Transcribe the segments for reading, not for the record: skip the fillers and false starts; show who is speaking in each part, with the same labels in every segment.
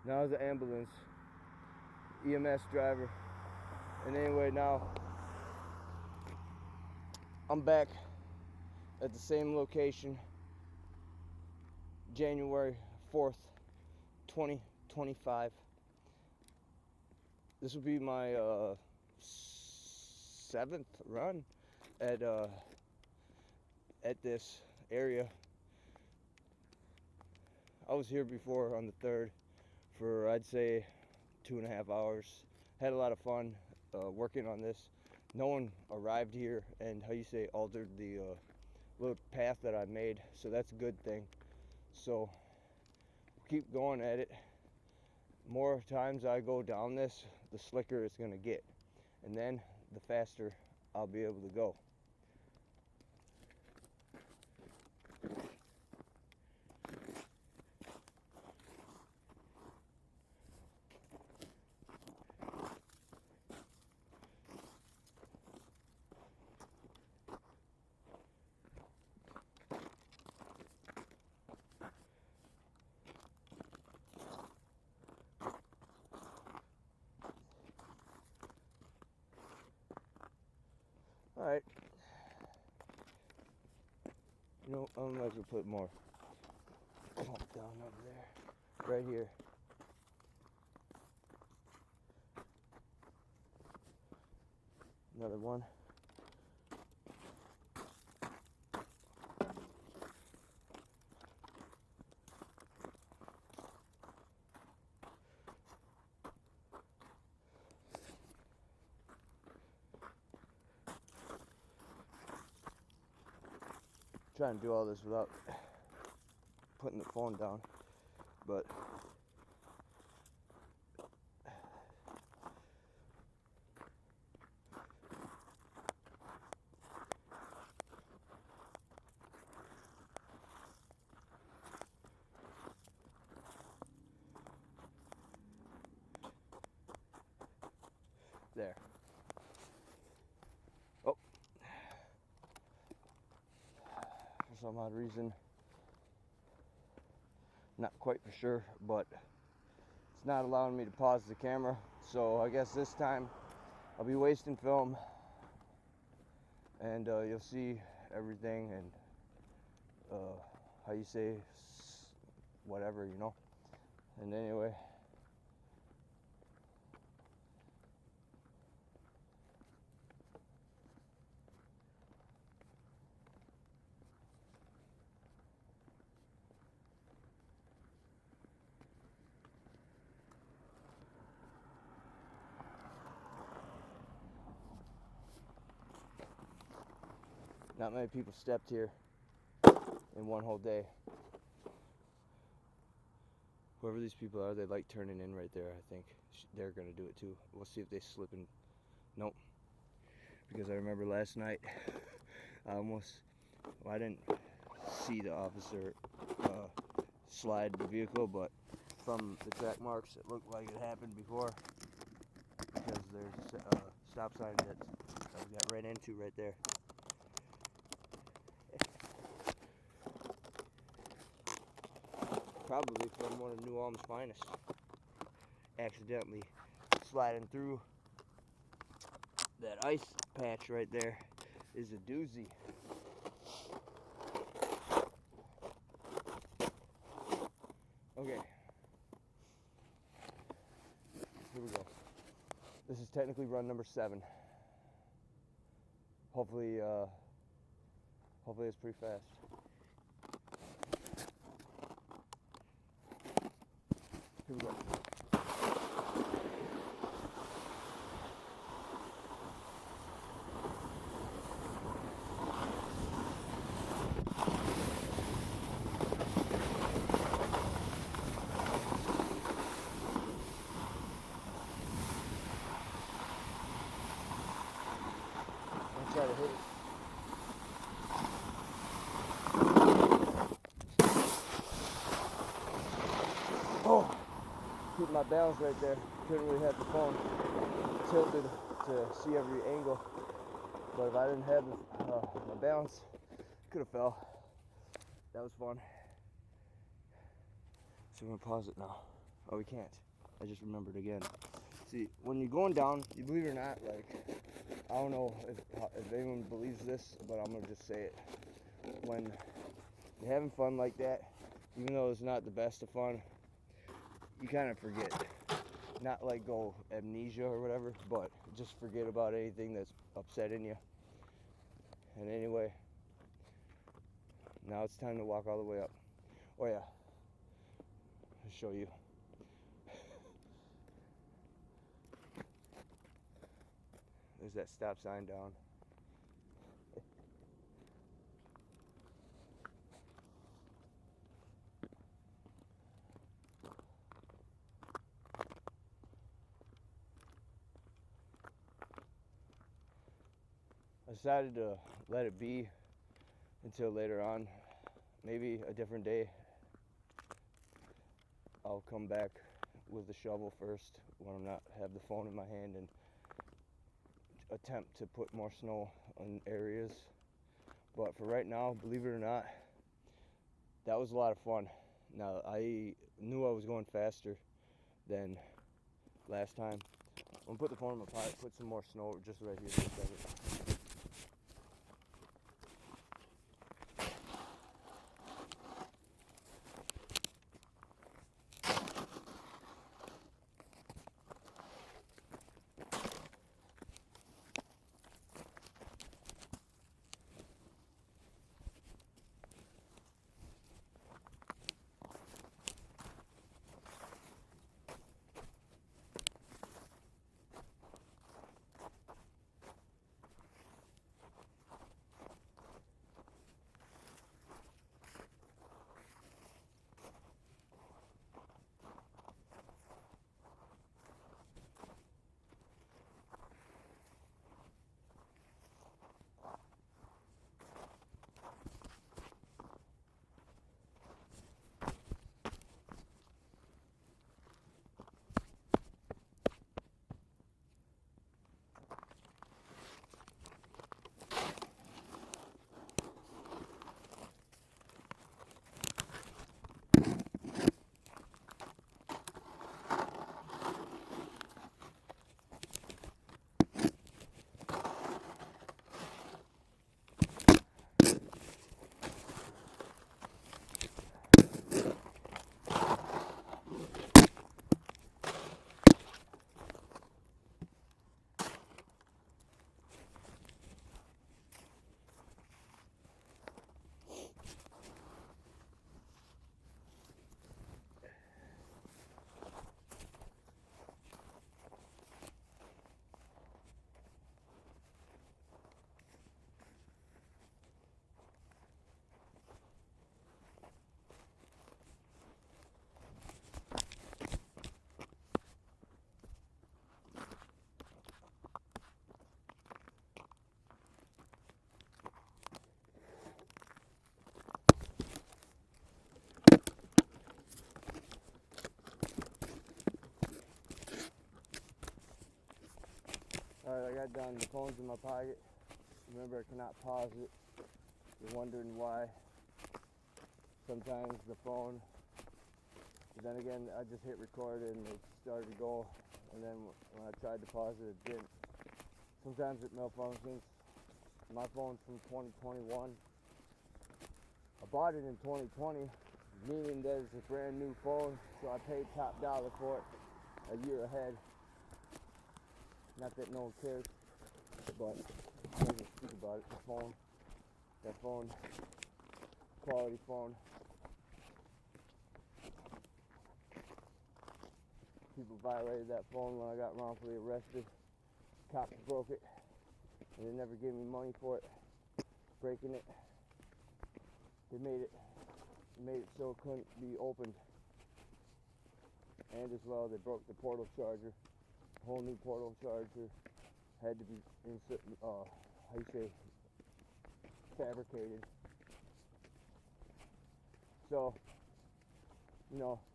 Speaker 1: Now I was an ambulance EMS driver. And anyway, now I'm back at the same location, January 4th, 2025. This will be my 7th run at this area. I was here before on the 3rd for, I'd say, 2.5 hours. Had a lot of fun working on this. No one arrived here and, how you say, altered the little path that I made, so that's a good thing. So keep going at it. More times I go down this, the slicker it's gonna get, and then the faster I'll be able to go. Alright. You know, I might as well put more pump down over there. Right here. Another one. Trying to do all this without putting the phone down, but there. Oh, for some odd reason, not quite for sure, but it's not allowing me to pause the camera, so I guess this time I'll be wasting film, and you'll see everything, and how you say, whatever, you know. And anyway, not many people stepped here in one whole day. Whoever these people are, they like turning in right there. I think they're gonna do it too. We'll see if they slip in. Nope. Because I remember last night, I didn't see the officer slide the vehicle, but from the track marks, it looked like it happened before. Because there's a stop sign that we got right into right there. Probably from one of New Ulm's finest. Accidentally sliding through that ice patch right there is a doozy. Okay. Here we go. This is technically run number 7. Hopefully it's pretty fast. Here we go. I'll try to hit it. Oh! Keep my balance right there. Couldn't really have the phone tilted to see every angle, but if I didn't have my balance, could have fell. That was fun. So I'm gonna pause it now. Oh, we can't. I just remembered again. See, when you're going down, you believe it or not, like, I don't know if anyone believes this, but I'm gonna just say it. When you're having fun like that, even though it's not the best of fun, you kind of forget. Not like go amnesia or whatever, but just forget about anything that's upsetting you. And anyway, now it's time to walk all the way up. Oh yeah, I'll show you. There's that stop sign down. I decided to let it be until later on. Maybe a different day. I'll come back with the shovel first when I'm not have the phone in my hand and attempt to put more snow on areas. But for right now, believe it or not, that was a lot of fun. Now, I knew I was going faster than last time. I'm gonna put the phone in my pocket, put some more snow just right here for a second. Alright, I got done. The phone's in my pocket. Remember, I cannot pause it. You're wondering why. Sometimes the phone, but then again, I just hit record and it started to go, and then when I tried to pause it, it didn't. Sometimes it malfunctions. My phone's from 2021. I bought it in 2020, meaning that it's a brand new phone, so I paid top dollar for it a year ahead. Not that no one cares, but I'm gonna speak about it. That phone, quality phone. People violated that phone when I got wrongfully arrested. Cops broke it, and they never gave me money for it. Breaking it, they made it so it couldn't be opened. And as well, they broke the portal charger. Whole new portal charger had to be fabricated. So,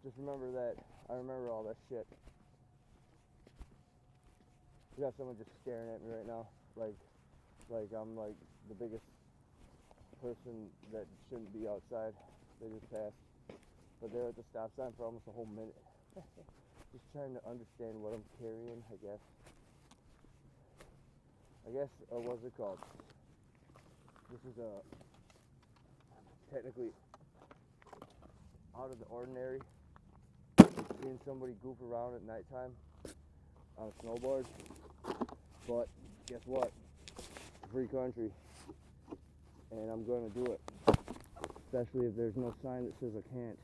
Speaker 1: just remember that. I remember all that shit. We got someone just staring at me right now, like I'm like the biggest person that shouldn't be outside. They just passed, but they're at the stop sign for almost a whole minute. Just trying to understand what I'm carrying, I guess. What's it called? This is technically out of the ordinary. Seeing somebody goof around at nighttime on a snowboard. But guess what? It's a free country. And I'm going to do it. Especially if there's no sign that says I can't.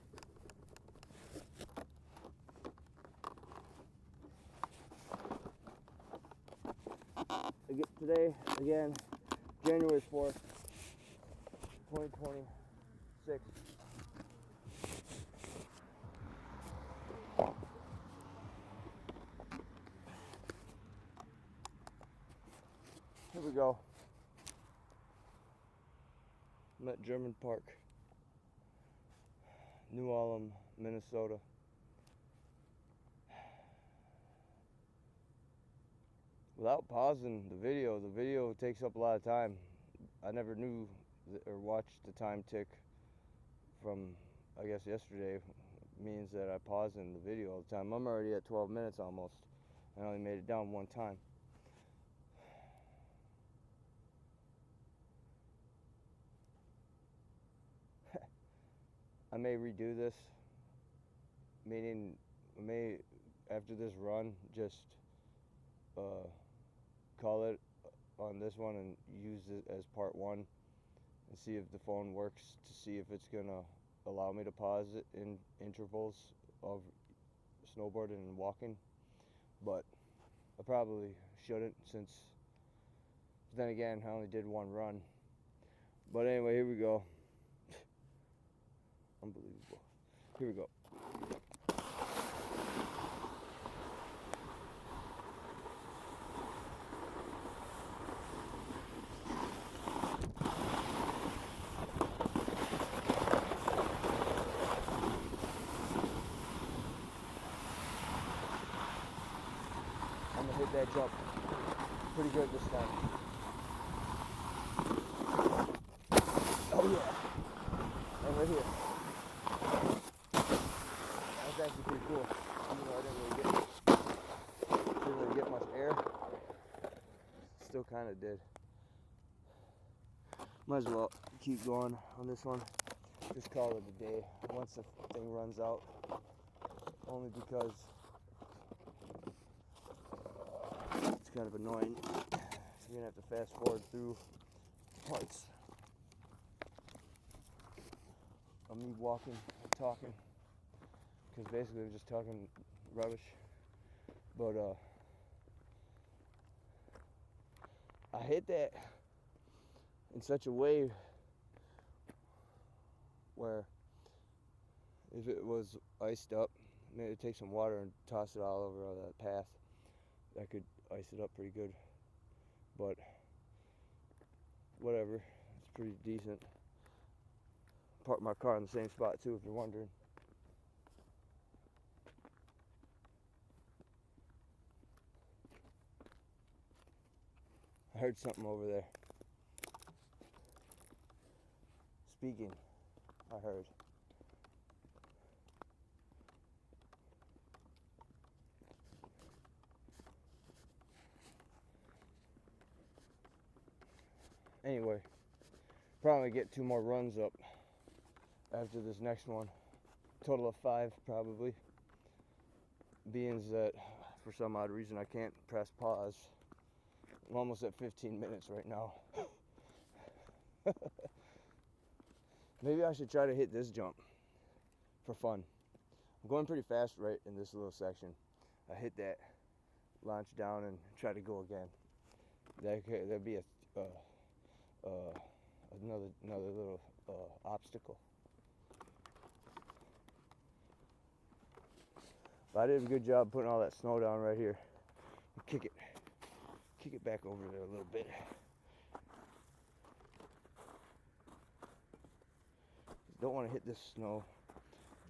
Speaker 1: Today, again, January 4th, 2026. Here we go. I'm at German Park, New Ulm, Minnesota. Without pausing the video takes up a lot of time. I never knew or watched the time tick from, I guess, yesterday. Means that I pause in the video all the time. I'm already at 12 minutes almost. I only made it down one time. I may redo this, meaning I may, after this run, just call it on this one and use it as part one and see if the phone works, to see if it's gonna allow me to pause it in intervals of snowboarding and walking. But I probably shouldn't, since then again I only did one run. But anyway, here we go. Unbelievable. Here we go. I'm gonna hit that jump pretty good this time. Oh yeah. And right here. That's actually pretty cool. Even though I didn't really get much air. Still kinda did. Might as well keep going on this one. Just call it a day once the thing runs out. Only because it's kind of annoying. So you're gonna have to fast forward through parts of me walking and talking, because basically I'm just talking rubbish. But I hit that in such a way where if it was iced up, maybe take some water and toss it all over that path. That could ice it up pretty good. But whatever, it's pretty decent. Parked my car in the same spot too, if you're wondering. I heard something over there. Speaking, I heard. Anyway, probably get 2 more runs up after this next one. Total of 5 probably. Being that for some odd reason I can't press pause. I'm almost at 15 minutes right now. Maybe I should try to hit this jump for fun. I'm going pretty fast right in this little section. I hit that, launch down, and try to go again. That'd be another little obstacle. But I did a good job putting all that snow down right here. Kick it back over there a little bit. Don't want to hit this snow.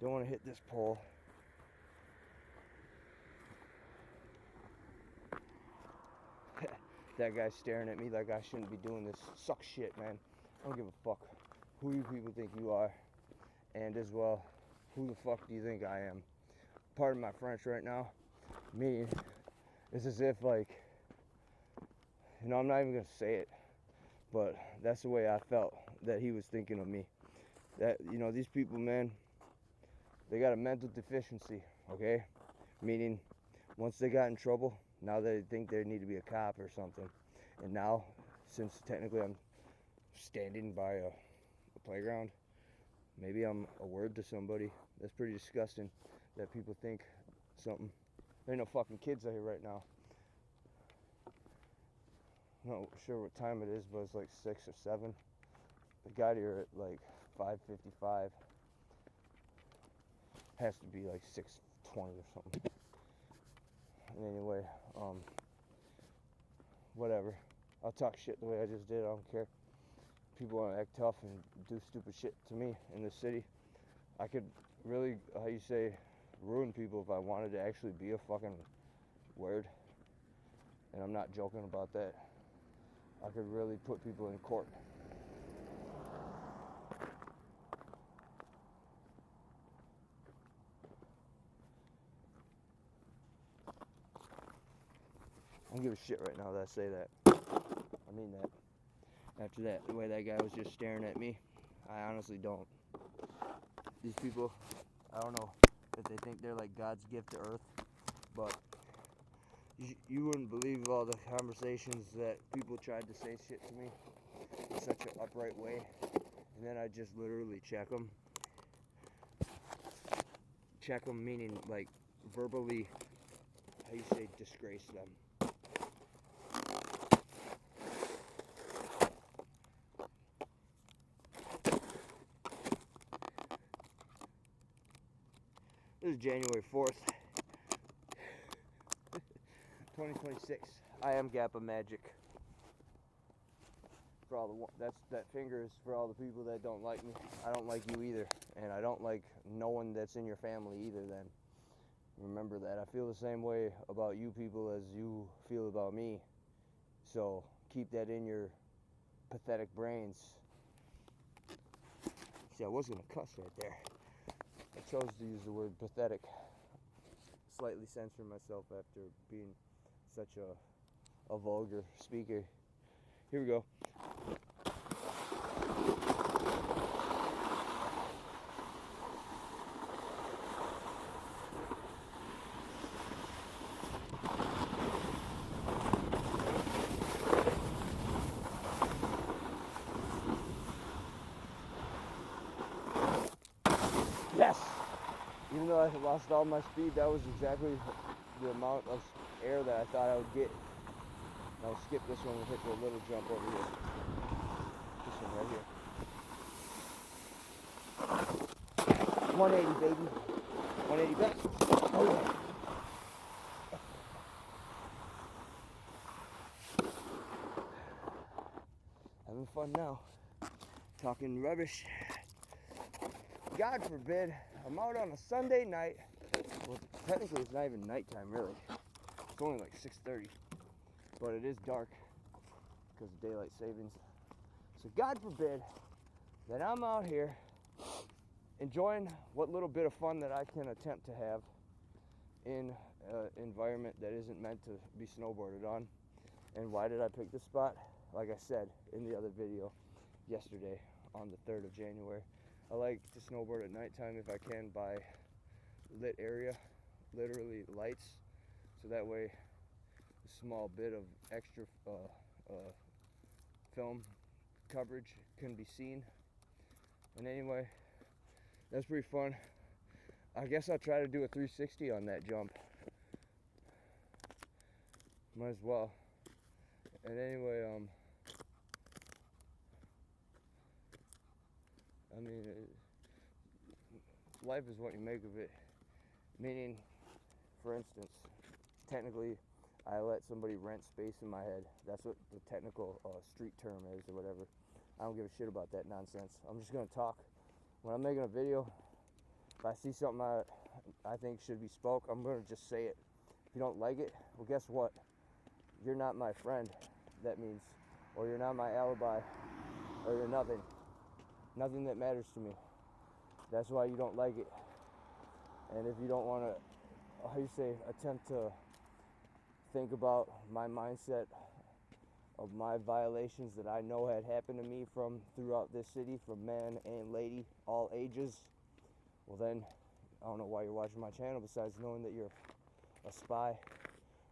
Speaker 1: Don't want to hit this pole. That guy's staring at me like I shouldn't be doing this. Sucks shit, man. I don't give a fuck who you people think you are. And as well, who the fuck do you think I am? pardon my French right now, meaning it's as if, like, you know, I'm not even gonna say it, but that's the way I felt that he was thinking of me. That, you know, these people, man, they got a mental deficiency, okay? Meaning, once they got in trouble, now they think they need to be a cop or something. And now, since technically I'm standing by a playground, maybe I'm a word to somebody. That's pretty disgusting that people think something. There ain't no fucking kids out here right now. I'm not sure what time it is, but it's like 6 or 7. I got here at like 5:55. Has to be like 6:20 or something. And anyway, whatever. I'll talk shit the way I just did. I don't care. People want to act tough and do stupid shit to me in this city. I could really, how you say, ruin people if I wanted to actually be a fucking word. And I'm not joking about that. I could really put people in court. I don't give a shit right now that I say that. I mean that. After that, the way that guy was just staring at me, I honestly don't. These people, I don't know if they think they're like God's gift to earth, but you wouldn't believe all the conversations that people tried to say shit to me in such an upright way, and then I just literally check them. Check them meaning like verbally, how you say, disgrace them. This is January 4th, 2026. I am GappaMagix. For all that finger is for all the people that don't like me. I don't like you either, and I don't like no one that's in your family either. Then remember that. I feel the same way about you people as you feel about me. So keep that in your pathetic brains. See, I was gonna cuss right there. I chose to use the word pathetic. Slightly censor myself after being such a vulgar speaker. Here we go. Yes! Even though I lost all my speed, that was exactly the amount of air that I thought I would get. I'll skip this one and hit the little jump over here. This one right here. 180, baby. 180 back. Oh yeah. Having fun now. Talking rubbish. God forbid, I'm out on a Sunday night. Well, technically it's not even nighttime, really. It's only like 6:30. But it is dark because of daylight savings. So God forbid that I'm out here enjoying what little bit of fun that I can attempt to have in an environment that isn't meant to be snowboarded on. And why did I pick this spot? Like I said in the other video yesterday on the 3rd of January, I like to snowboard at nighttime if I can by lit area, literally lights, so that way a small bit of extra film coverage can be seen. And anyway, that's pretty fun. I guess I'll try to do a 360 on that jump. Might as well. And anyway, I mean, life is what you make of it. Meaning, for instance, technically, I let somebody rent space in my head. That's what the technical street term is or whatever. I don't give a shit about that nonsense. I'm just gonna talk. When I'm making a video, if I see something I think should be spoke, I'm gonna just say it. If you don't like it, well, guess what? You're not my friend. That means, or you're not my alibi, or you're nothing. Nothing that matters to me. That's why you don't like it. And if you don't want to how you say, attempt to think about my mindset of my violations that I know had happened to me from throughout this city, from man and lady, all ages, well then, I don't know why you're watching my channel besides knowing that you're a spy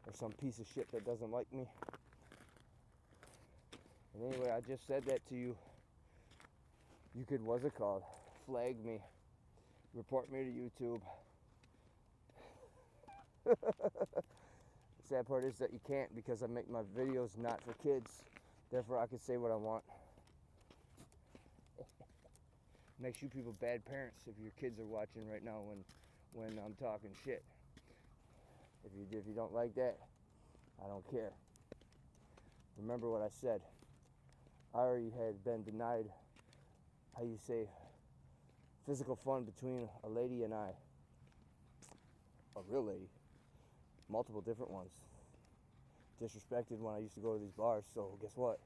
Speaker 1: or some piece of shit that doesn't like me. And anyway, I just said that to you. You could, what's it called? Flag me. Report me to YouTube. The sad part is that you can't, because I make my videos not for kids. Therefore, I can say what I want. Makes you people bad parents if your kids are watching right now when I'm talking shit. If you don't like that, I don't care. Remember what I said. I already had been denied, how you say, physical fun between a lady and I. A real lady. Multiple different ones. Disrespected when I used to go to these bars, so guess what?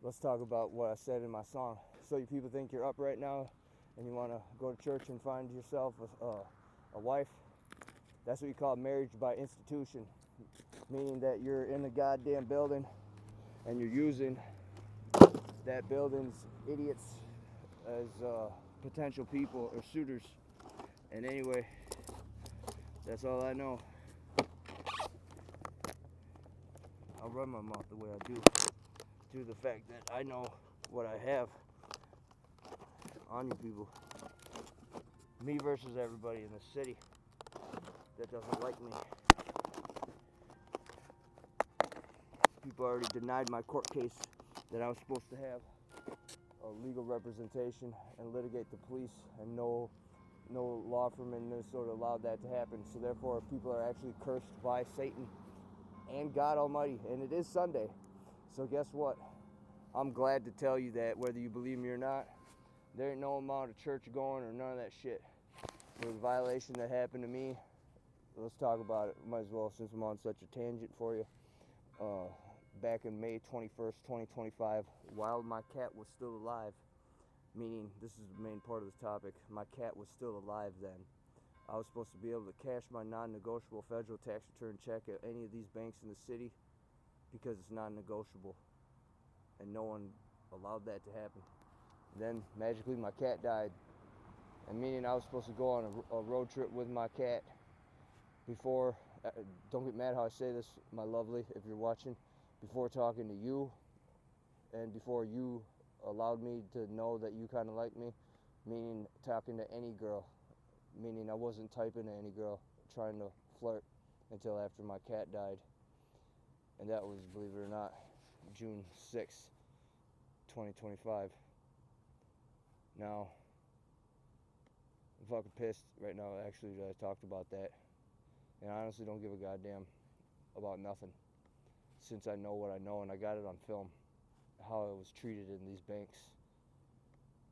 Speaker 1: Let's talk about what I said in my song. So you people think you're up right now and you want to go to church and find yourself a wife. That's what you call marriage by institution, meaning that you're in a goddamn building and you're using that building's idiots as potential people or suitors. And anyway, that's all I know. I'll run my mouth the way I do, due to the fact that I know what I have on you people. Me versus everybody in the city that doesn't like me. People already denied my court case that I was supposed to have a legal representation and litigate the police, and no law firm in Minnesota allowed that to happen. So therefore, people are actually cursed by Satan and God Almighty, and it is Sunday. So guess what? I'm glad to tell you that whether you believe me or not, there ain't no amount of church going or none of that shit. For the violation that happened to me, let's talk about it. Might as well, since I'm on such a tangent for you. Back in May 21st, 2025, while my cat was still alive, meaning this is the main part of this topic, my cat was still alive then. I was supposed to be able to cash my non-negotiable federal tax return check at any of these banks in the city because it's non-negotiable, and no one allowed that to happen. Then magically my cat died, and meaning I was supposed to go on a road trip with my cat before, don't get mad how I say this, my lovely, if you're watching, before talking to you and before you allowed me to know that you kind of like me, meaning talking to any girl, meaning I wasn't typing to any girl trying to flirt until after my cat died. And that was, believe it or not, June 6th, 2025. Now, I'm fucking pissed right now actually that I talked about that, and I honestly don't give a goddamn about nothing, since I know what I know, and I got it on film, how I was treated in these banks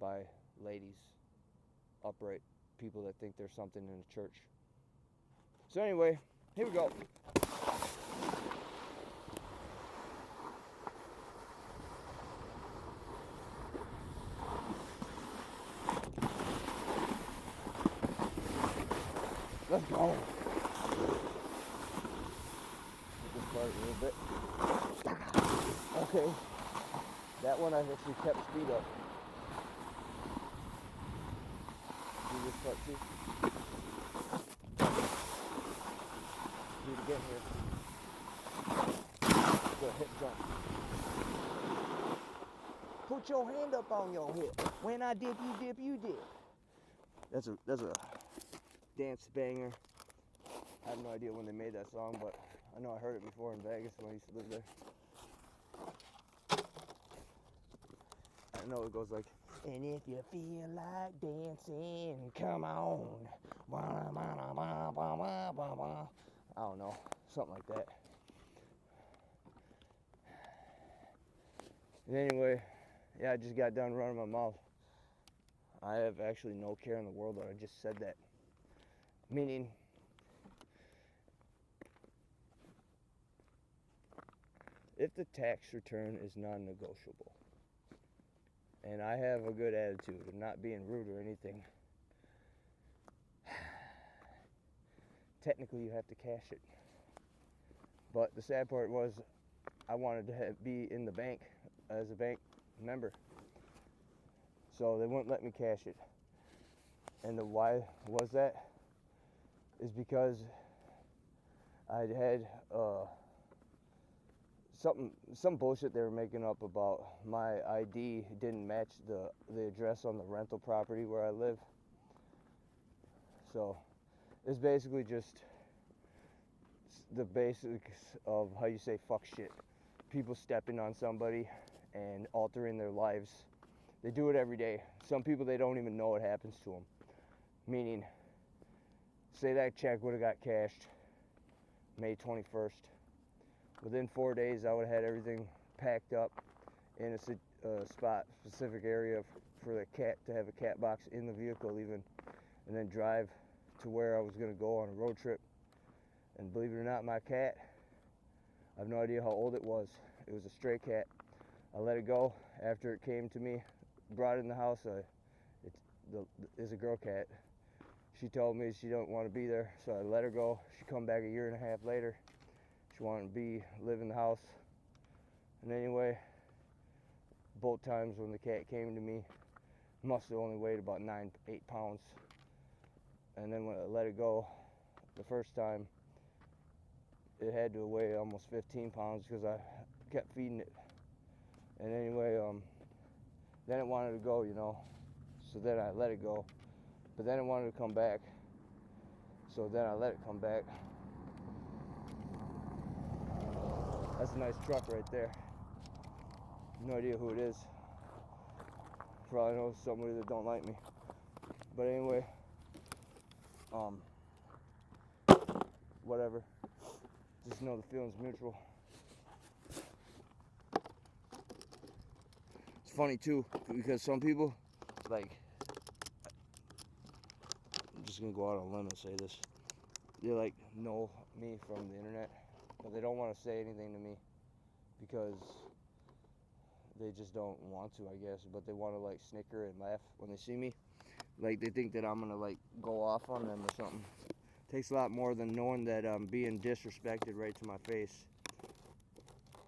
Speaker 1: by ladies, upright people that think there's something in the church. So anyway, here we go. Let's go. This part a little bit. Okay. That one I actually kept speed up. Do this part too. Do it again here. Go hip jump. Put your hand up on your hip. When I dip, you dip. That's a dance banger. I have no idea when they made that song, but I know I heard it before in Vegas when I used to live there. I know it goes like, and if you feel like dancing, come on. I don't know, something like that. And anyway, yeah, I just got done running my mouth. I have actually no care in the world that I just said that. Meaning, if the tax return is non-negotiable, and I have a good attitude of not being rude or anything, technically you have to cash it. But the sad part was I wanted to be in the bank as a bank member. So they wouldn't let me cash it. And the why was that is because I had some bullshit they were making up about my ID didn't match the address on the rental property where I live. So it's basically just the basics of how you say fuck shit. People stepping on somebody and altering their lives. They do it every day. Some people, they don't even know what happens to them. Meaning, say that check would have got cashed May 21st. Within 4 days, I would have had everything packed up in a specific area for the cat to have a cat box in the vehicle even, and then drive to where I was going to go on a road trip. And believe it or not, my cat, I have no idea how old it was. It was a stray cat. I let it go after it came to me, brought it in the house. It's a girl cat. She told me she don't want to be there, so I let her go. She come back a year and a half later. She wanted to live in the house. And anyway, both times when the cat came to me, must have only weighed about 8 pounds. And then when I let it go, the first time, it had to weigh almost 15 pounds because I kept feeding it. And anyway, then it wanted to go, so then I let it go. But then it wanted to come back, so then I let it come back. That's a nice truck right there. No idea who it is. Probably know somebody that don't like me. But anyway, whatever. Just know the feeling's mutual. It's funny too, because some people, like, I'm just gonna go out on a limb and say this. They like know me from the internet, but they don't want to say anything to me because they just don't want to, I guess. But they want to like snicker and laugh when they see me. Like they think that I'm gonna like go off on them or something. Takes a lot more than knowing that I'm being disrespected right to my face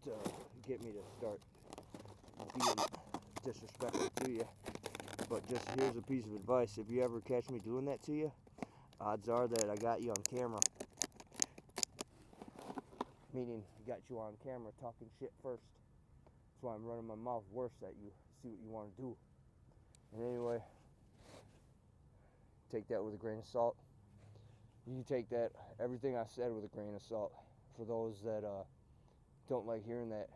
Speaker 1: to get me to start being disrespectful to you. But just here's a piece of advice. If you ever catch me doing that to you, odds are that I got you on camera. Meaning, got you on camera talking shit first. That's why I'm running my mouth worse at you. See what you want to do. And anyway, take that with a grain of salt. You can take that, everything I said, with a grain of salt. For those that don't like hearing that.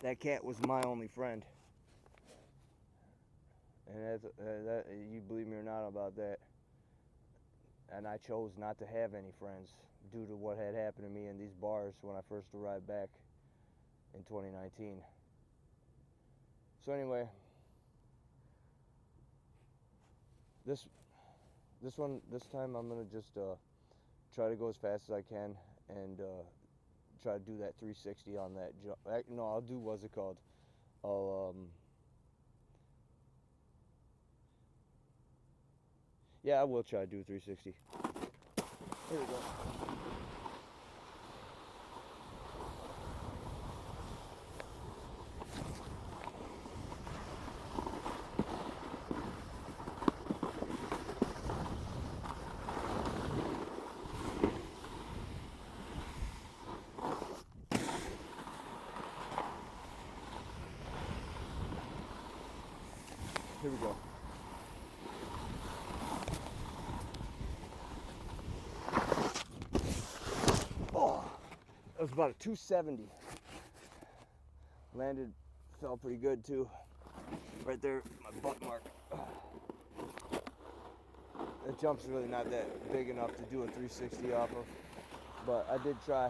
Speaker 1: That cat was my only friend. And that, you believe me or not about that. And I chose not to have any friends due to what had happened to me in these bars when I first arrived back in 2019. So anyway, this time I'm gonna just try to go as fast as I can and try to do that 360 on that jump. No, I'll do, what's it called? Yeah, I will try to do 360. Here we go. Here we go. Oh, that was about a 270. Landed, felt pretty good too. Right there, my butt mark. That jump's really not that big enough to do a 360 off of, but I did try.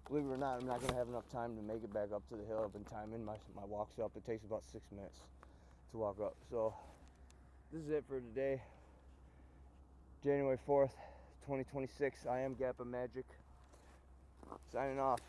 Speaker 1: Believe it or not, I'm not going to have enough time to make it back up to the hill. I've been timing my walks up. It takes about 6 minutes. to walk up. So this is it for today, January 4th, 2026. I am GappaMagix, signing off.